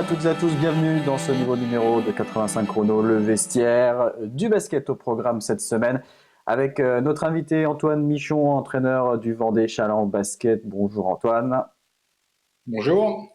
à toutes et à tous, bienvenue dans ce nouveau numéro de 85 chrono, le vestiaire du basket au programme cette semaine avec notre invité Antoine Michon, entraîneur du Vendée Chaland Basket. Bonjour Antoine. Bonjour.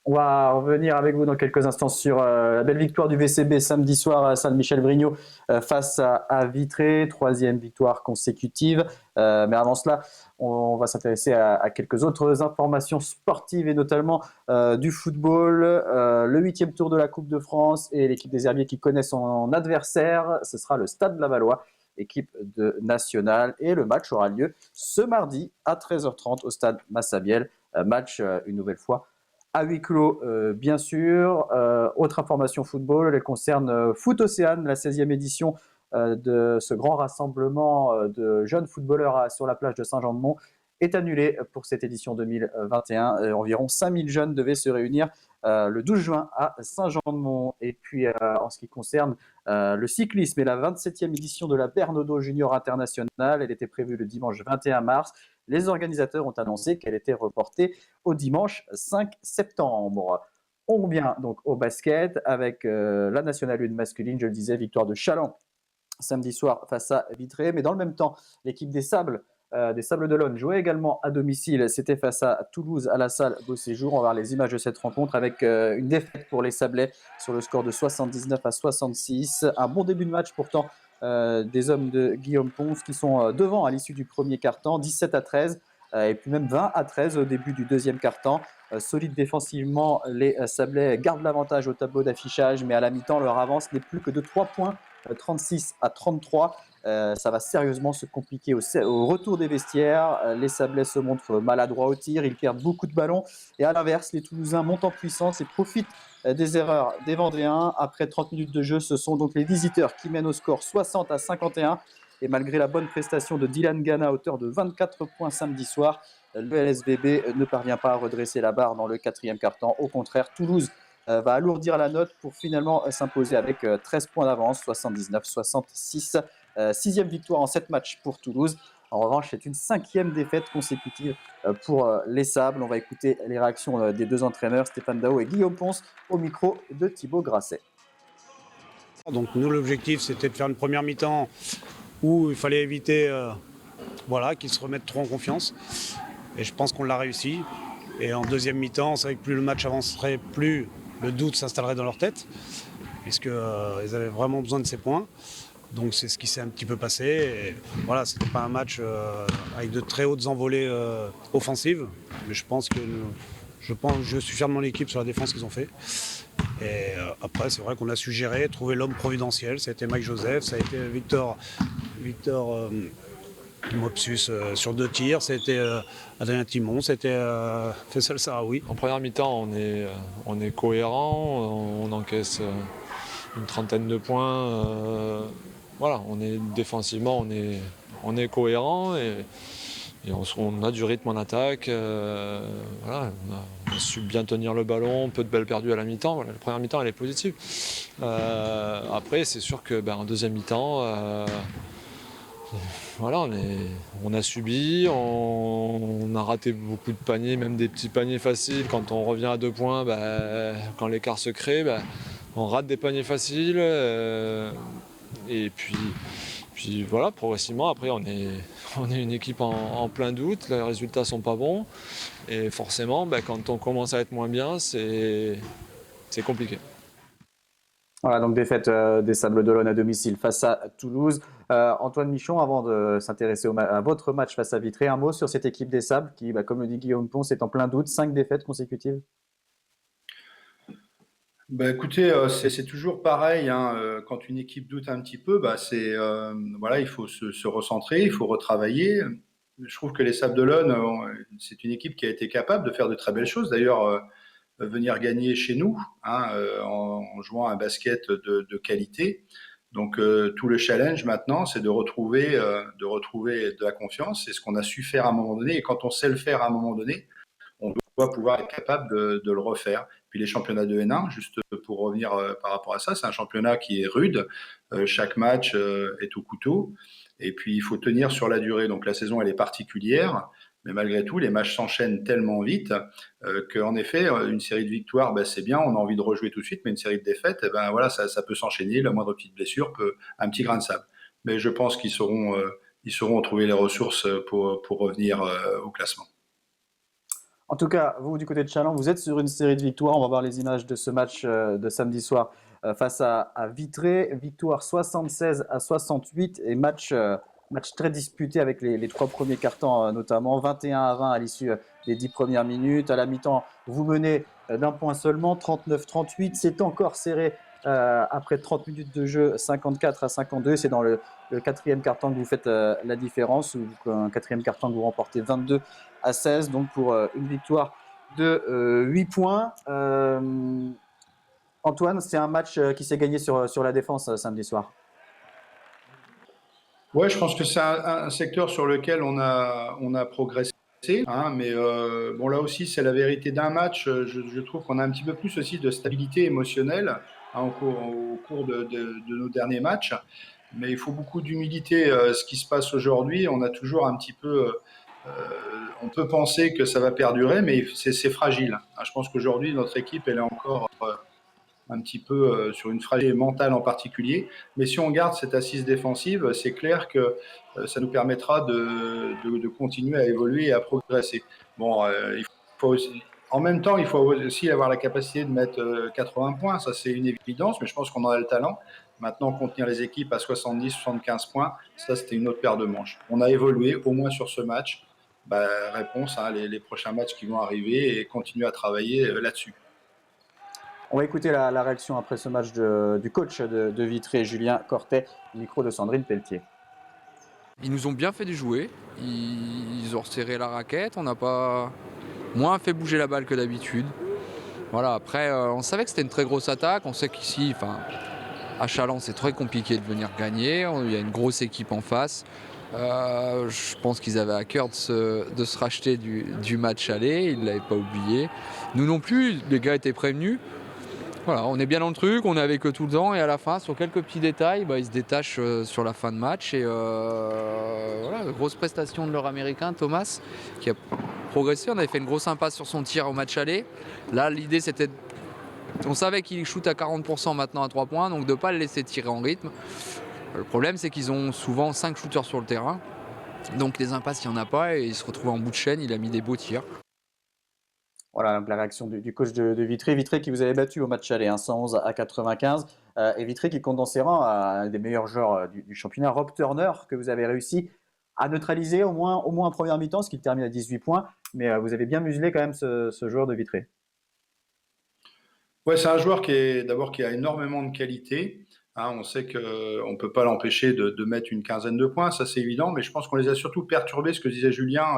On va revenir avec vous dans quelques instants sur la belle victoire du VCB samedi soir à Saint-Michel-Vrigno face à Vitré, troisième victoire consécutive. Mais avant cela, on va s'intéresser à quelques autres informations sportives et notamment du football, le 8e tour de la Coupe de France et l'équipe des Herbiers qui connaissent son adversaire. Ce sera le Stade Lavallois, équipe de nationale. Et le match aura lieu ce mardi à 13h30 au Stade Massabielle. Match une nouvelle fois à huis clos, bien sûr. Autre information football, elle concerne Foot Océane, la 16e édition de ce grand rassemblement de jeunes footballeurs sur la plage de Saint-Jean-de-Mont est annulée pour cette édition 2021. Environ 5000 jeunes devaient se réunir le 12 juin à Saint-Jean-de-Mont. Et puis, en ce qui concerne le cyclisme et la 27e édition de la Bernodeau Junior International, elle était prévue le dimanche 21 mars. Les organisateurs ont annoncé qu'elle était reportée au dimanche 5 septembre. On revient donc au basket avec la Nationale 1 masculine, je le disais, victoire de Chaland samedi soir face à Vitré. Mais dans le même temps, l'équipe des Sables d'Olonne jouait également à domicile. C'était face à Toulouse à la salle Beauséjour. On va voir les images de cette rencontre avec une défaite pour les Sablais sur le score de 79-66. Un bon début de match pourtant des hommes de Guillaume Ponce qui sont devant à l'issue du premier quart-temps, 17-13. Et puis même 20-13 au début du deuxième quart-temps. Solide défensivement, les Sablais gardent l'avantage au tableau d'affichage, mais à la mi-temps, leur avance n'est plus que de 3 points, 36-33. Ça va sérieusement se compliquer au retour des vestiaires. Les Sablais se montrent maladroits au tir, ils perdent beaucoup de ballons. Et à l'inverse, les Toulousains montent en puissance et profitent des erreurs des Vendéens. Après 30 minutes de jeu, ce sont donc les visiteurs qui mènent au score 60-51. Et malgré la bonne prestation de Dylan Gana à hauteur de 24 points samedi soir, le LSVB ne parvient pas à redresser la barre dans le quatrième quart-temps. Au contraire, Toulouse va alourdir la note pour finalement s'imposer avec 13 points d'avance, 79-66. Sixième victoire en 7 matchs pour Toulouse. En revanche, c'est une 5e défaite consécutive pour les Sables. On va écouter les réactions des deux entraîneurs, Stéphane Dao et Guillaume Ponce, au micro de Thibaut Grasset. Donc nous, l'objectif, c'était de faire une première mi-temps où il fallait éviter qu'ils se remettent trop en confiance. Et je pense qu'on l'a réussi. Et en deuxième mi-temps, c'est vrai que plus le match avancerait, plus le doute s'installerait dans leur tête, puisqu'ils avaient vraiment besoin de ces points. Donc c'est ce qui s'est un petit peu passé. Et voilà, c'était pas un match avec de très hautes envolées offensives, mais je suis fier de mon équipe sur la défense qu'ils ont fait. Et après, c'est vrai qu'on a su gérer, trouver l'homme providentiel. Ça a été Mike Joseph, ça a été Victor Mopsus sur 2 tirs, c'était Adrien Timon, c'était Faisal Sarawi. En première mi-temps, on est cohérent, on encaisse une trentaine de points. Défensivement, on est cohérent et on a du rythme en attaque. On a su bien tenir le ballon, peu de balles perdues à la mi-temps. Voilà, la première mi-temps, elle est positive. Après, c'est sûr que en deuxième mi-temps, on a subi, on a raté beaucoup de paniers, même des petits paniers faciles. Quand on revient à 2 points, quand l'écart se crée, on rate des paniers faciles. Et puis voilà, progressivement, après on est une équipe en plein doute, les résultats sont pas bons. Et forcément, quand on commence à être moins bien, c'est compliqué. Voilà, donc défaite des Sables d'Olonne à domicile face à Toulouse. Antoine Michon, avant de s'intéresser à votre match face à Vitré, un mot sur cette équipe des Sables qui, comme le dit Guillaume Ponce, est en plein doute, 5 défaites consécutives. Écoutez, c'est toujours pareil, hein, quand une équipe doute un petit peu, il faut se recentrer, il faut retravailler. Je trouve que les Sables d'Olonne, c'est une équipe qui a été capable de faire de très belles choses. D'ailleurs, venir gagner chez nous, hein, en jouant un basket de qualité. Donc tout le challenge maintenant, c'est de retrouver de la confiance. C'est ce qu'on a su faire à un moment donné. Et quand on sait le faire à un moment donné, on doit pouvoir être capable de le refaire. Puis les championnats de N1, juste pour revenir par rapport à ça, c'est un championnat qui est rude. Chaque match est au couteau. Et puis il faut tenir sur la durée. Donc la saison, elle est particulière. Mais malgré tout, les matchs s'enchaînent tellement vite qu'en effet, une série de victoires, ben, c'est bien, on a envie de rejouer tout de suite, mais une série de défaites, eh ben, voilà, ça peut s'enchaîner, la moindre petite blessure peut un petit grain de sable. Mais je pense ils sauront trouver les ressources pour revenir au classement. En tout cas, vous, du côté de Challans, vous êtes sur une série de victoires. On va voir les images de ce match de samedi soir face à Vitré. Victoire 76-68 et match très disputé avec les trois premiers cartons, notamment 21-20 à l'issue des 10 premières minutes. À la mi-temps, vous menez d'un point seulement, 39-38. C'est encore serré après 30 minutes de jeu, 54-52. C'est dans le quatrième carton que vous faites la différence, ou un quatrième carton que vous remportez 22-16, donc pour une victoire de 8 points. Antoine, c'est un match qui s'est gagné sur la défense samedi soir. Ouais, je pense que c'est un secteur sur lequel on a progressé. Hein, mais bon, là aussi, c'est la vérité d'un match. Je trouve qu'on a un petit peu plus aussi de stabilité émotionnelle hein, au cours de nos derniers matchs. Mais il faut beaucoup d'humilité. Ce qui se passe aujourd'hui, on a toujours un petit peu. On peut penser que ça va perdurer, mais c'est fragile. Hein, je pense qu'aujourd'hui, notre équipe, elle est encore un petit peu sur une fragilité mentale en particulier. Mais si on garde cette assise défensive, c'est clair que ça nous permettra de continuer à évoluer et à progresser. Bon, il faut aussi, en même temps, il faut aussi avoir la capacité de mettre 80 points. Ça, c'est une évidence, mais je pense qu'on en a le talent. Maintenant, contenir les équipes à 70, 75 points, ça, c'était une autre paire de manches. On a évolué, au moins sur ce match. Bah, réponse, hein, les prochains matchs qui vont arriver et continuer à travailler là-dessus. On va écouter la réaction après ce match du coach de Vitré, Julien Cortet, micro de Sandrine Pelletier. Ils nous ont bien fait du jouer, ils ont resserré la raquette, on n'a pas moins fait bouger la balle que d'habitude. Voilà, après, on savait que c'était une très grosse attaque, on sait qu'ici, à Challans, c'est très compliqué de venir gagner, il y a une grosse équipe en face. Je pense qu'ils avaient à cœur de se racheter du match aller, ils ne l'avaient pas oublié. Nous non plus, les gars étaient prévenus. Voilà, on est bien dans le truc, on est avec eux tout le temps et à la fin, sur quelques petits détails, ils se détachent sur la fin de match. Et voilà, grosse prestation de leur américain, Thomas, qui a progressé. On avait fait une grosse impasse sur son tir au match aller. Là, l'idée, c'était. On savait qu'il shoot à 40% maintenant à 3 points, donc de ne pas le laisser tirer en rythme. Le problème, c'est qu'ils ont souvent 5 shooters sur le terrain. Donc les impasses, il n'y en a pas et il se retrouvait en bout de chaîne, il a mis des beaux tirs. Voilà donc la réaction du coach de Vitré. Vitré qui vous avait battu au match aller, 111-95. Et Vitré qui compte dans ses rangs un des meilleurs joueurs du championnat, Rob Turner, que vous avez réussi à neutraliser au moins en première mi-temps, ce qui termine à 18 points. Mais vous avez bien muselé quand même ce joueur de Vitré. Ouais, c'est un joueur qui a énormément de qualité. Hein, on sait qu'on ne peut pas l'empêcher de mettre une quinzaine de points, ça c'est évident, mais je pense qu'on les a surtout perturbés, ce que disait Julien,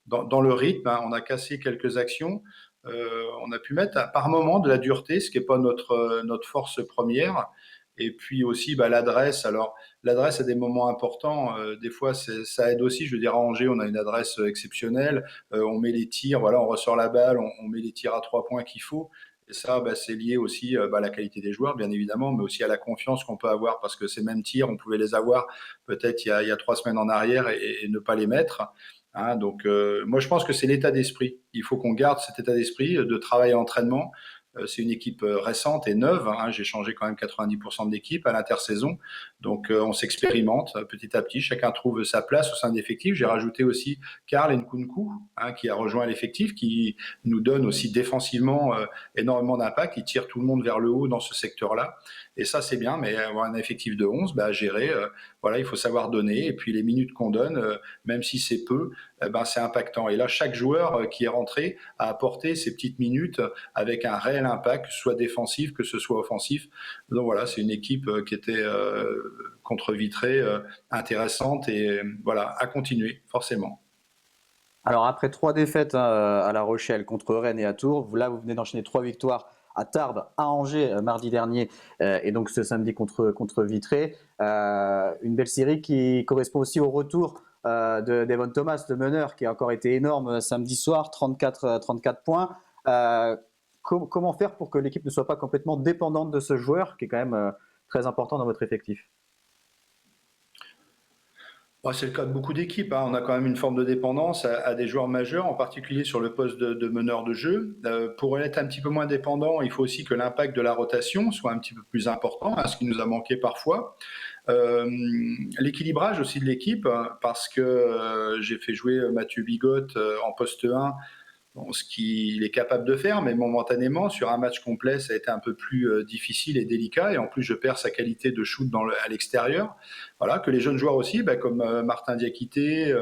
dans le rythme. Hein, on a cassé quelques actions. On a pu mettre par moment de la dureté, ce qui n'est pas notre force première. Et puis aussi l'adresse. Alors l'adresse à des moments importants, des fois ça aide aussi. Je veux dire à Angers, on a une adresse exceptionnelle. On met les tirs, voilà, on ressort la balle, on met les tirs à 3 points qu'il faut. Et ça, c'est lié aussi à la qualité des joueurs, bien évidemment, mais aussi à la confiance qu'on peut avoir, parce que ces mêmes tirs, on pouvait les avoir peut-être il y a 3 semaines en arrière et ne pas les mettre. Hein, donc, moi, je pense que c'est l'état d'esprit. Il faut qu'on garde cet état d'esprit de travail et entraînement. C'est une équipe récente et neuve. Hein, j'ai changé quand même 90% de l'équipe à l'intersaison. Donc, on s'expérimente petit à petit. Chacun trouve sa place au sein de l'effectif. J'ai rajouté aussi Karl Nkunku, hein, qui a rejoint l'effectif, qui nous donne aussi défensivement énormément d'impact. Il tire tout le monde vers le haut dans ce secteur-là. Et ça, c'est bien. Mais avoir un effectif de 11, à gérer, voilà, il faut savoir donner. Et puis, les minutes qu'on donne, même si c'est peu, c'est impactant. Et là, chaque joueur qui est rentré a apporté ces petites minutes avec un réel impact, que ce soit défensif, que ce soit offensif. Donc voilà, c'est une équipe qui était contre Vitré intéressante et voilà, à continuer, forcément. Alors après 3 défaites à La Rochelle, contre Rennes et à Tours, vous venez d'enchaîner 3 victoires à Tarbes, à Angers mardi dernier et donc ce samedi contre Vitré. Une belle série qui correspond aussi au retour d'Evan Thomas, le meneur, qui a encore été énorme samedi soir, 34 points. Comment faire pour que l'équipe ne soit pas complètement dépendante de ce joueur qui est quand même très important dans votre effectif? Bon, c'est le cas de beaucoup d'équipes, hein. On a quand même une forme de dépendance à des joueurs majeurs, en particulier sur le poste de meneur de jeu. Pour être un petit peu moins dépendant, il faut aussi que l'impact de la rotation soit un petit peu plus important, hein, ce qui nous a manqué parfois. Euh, L'équilibrage aussi de l'équipe, hein, parce que j'ai fait jouer Mathieu Bigotte en poste 1. Bon, ce qu'il est capable de faire, mais momentanément, sur un match complet, ça a été un peu plus difficile et délicat. Et en plus, je perds sa qualité de shoot à l'extérieur. Voilà, que les jeunes joueurs aussi, comme Martin Diakité,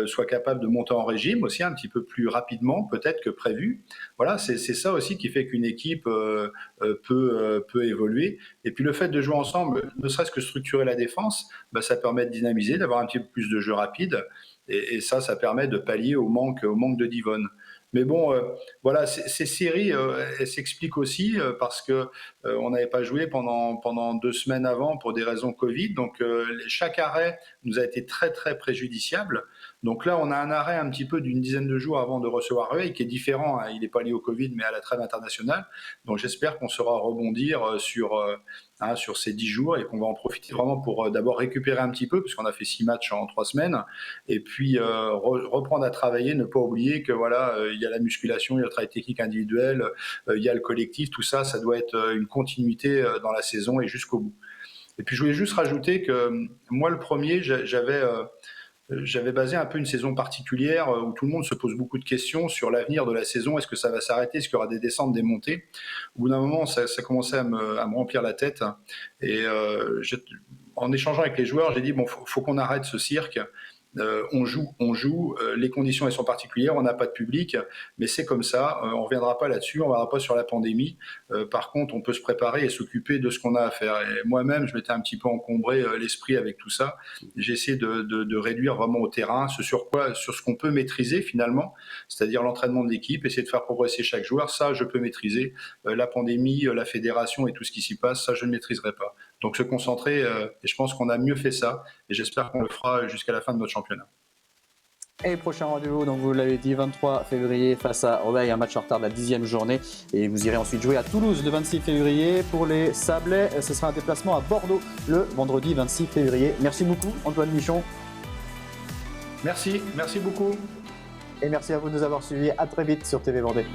soient capables de monter en régime aussi un petit peu plus rapidement, peut-être que prévu. Voilà, c'est ça aussi qui fait qu'une équipe peut évoluer. Et puis le fait de jouer ensemble, ne serait-ce que structurer la défense, ça permet de dynamiser, d'avoir un petit peu plus de jeu rapide. Et ça permet de pallier au manque de Divonne. Mais bon, voilà, ces séries, elles s'expliquent aussi parce que on n'avait pas joué pendant 2 semaines avant pour des raisons Covid. Donc chaque arrêt nous a été très très préjudiciable. Donc là, on a un arrêt un petit peu d'une dizaine de jours avant de recevoir Rueil, qui est différent, hein. Il n'est pas lié au Covid, mais à la trêve internationale. Donc j'espère qu'on saura rebondir sur ces 10 jours et qu'on va en profiter vraiment pour d'abord récupérer un petit peu, puisqu'on a fait 6 matchs en 3 semaines, et puis reprendre à travailler, ne pas oublier que voilà, il y a la musculation, il y a le travail technique individuel, il y a le collectif, tout ça, ça doit être une continuité dans la saison et jusqu'au bout. Et puis je voulais juste rajouter que moi le premier, j'avais basé un peu une saison particulière où tout le monde se pose beaucoup de questions sur l'avenir de la saison. Est-ce que ça va s'arrêter? Est-ce qu'il y aura des descentes, des montées? Au bout d'un moment, ça commençait à me remplir la tête. Et en échangeant avec les joueurs, j'ai dit, bon, faut qu'on arrête ce cirque. On joue. Les conditions elles sont particulières, on n'a pas de public, mais c'est comme ça. On reviendra pas là-dessus, on ne reviendra pas sur la pandémie. Par contre, on peut se préparer et s'occuper de ce qu'on a à faire. Et moi-même, je m'étais un petit peu encombré l'esprit avec tout ça. J'ai essayé de réduire vraiment au terrain sur ce qu'on peut maîtriser finalement, c'est-à-dire l'entraînement de l'équipe, essayer de faire progresser chaque joueur. Ça, je peux maîtriser. La pandémie, la fédération et tout ce qui s'y passe, ça, je ne maîtriserai pas. Donc se concentrer, et je pense qu'on a mieux fait ça, et j'espère qu'on le fera jusqu'à la fin de notre championnat. Et prochain rendez-vous, donc vous l'avez dit, 23 février face à Rueil, un match en retard de la 10e journée. Et vous irez ensuite jouer à Toulouse le 26 février. Pour les Sablais, ce sera un déplacement à Bordeaux le vendredi 26 février. Merci beaucoup Antoine Michon. Merci beaucoup. Et merci à vous de nous avoir suivis. À très vite sur TV Vendée.